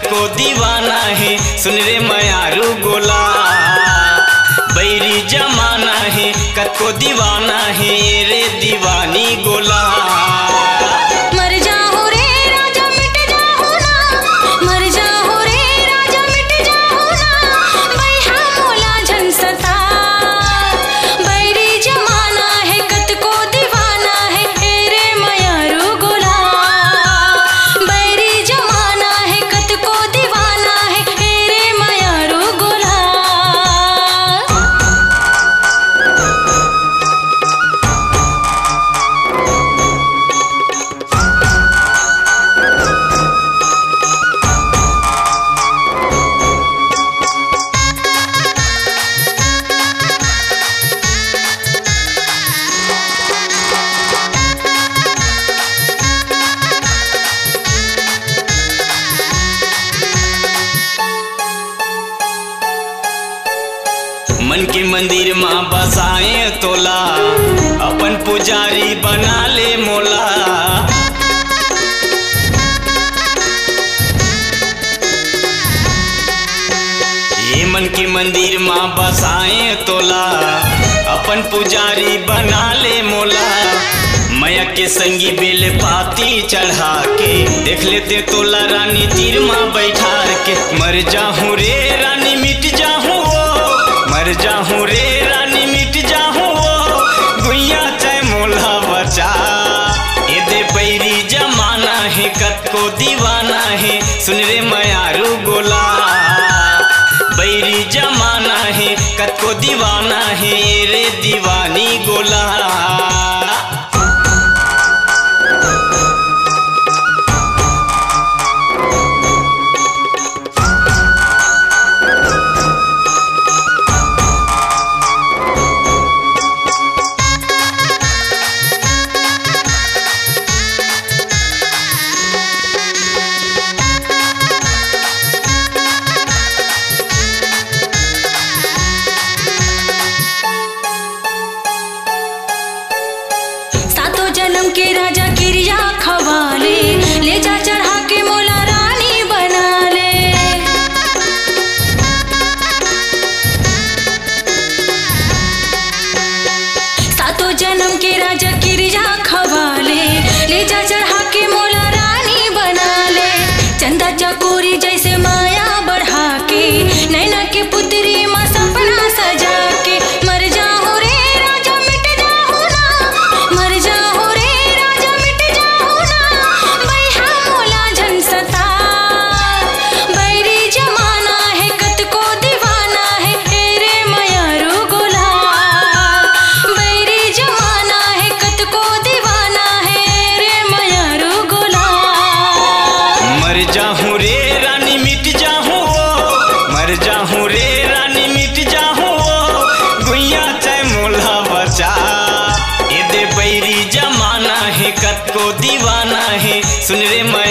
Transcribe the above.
कत को दीवाना है सुन रे मयारू गोला। बैरी जमाना है कत को दीवाना है रे दीवानी गोला। मर जाओ रे राजा मिट जाओ ना, मर जाओ रे राजा मिट जाओ ना, बैहा मोला झन सता। बैरी जमाना है कत को दीवाना है रे मयारू गोला। बैरी जमाना है कत को दीवाना है रे मयारू गोला। मन के मंदिर माँ बसाए तोला, अपन पुजारी बना ले मोला। ये मन के मंदिर माँ बसाए तोला, अपन पुजारी बना ले मोला। मैया के संगी बेल पाती चढ़ा के देख लेते तोला रानी तीर माँ बैठा के। मर जाहूँ रे रानी मिट जाहूँ मर जाहूँ रे रानी मिट जाहूँ गुइया चाहे मोला बचा। ये दे बैरी जमाना है कत को दीवाना है सुन रे मयारू गोला। बैरी जमाना है कत को दीवाना है रे दीवानी गोला। जन्म के राजा किरिया खवाले, ले जा चढ़ा के मोला रानी बना ले। सातों जन्म के राजा किरिया खवाले, ले जा चढ़ा के मोला रानी बना ले। चंदा चकोरी जैसे माया बढ़ा के, नैना के पुत्री माँ सपना सजा के। मर जाओ रे राजा मिट जाओ ना, मर जाओ रे राजा मिट जाओ ना, बैहा मोला झन सता। बैरी जमाना है कत को दीवाना है रे मयारू गोला। बैरी जमाना है कत को दीवाना है रे मयारू गोला। मर जाहूँ रे रानी मिट जाहूँ मर जाहूँ रे रानी मिट जाहूँ गुइया चाहे मोला बचा। ये दे बैरी जमाना है कत को दीवाना है सुन रे मैं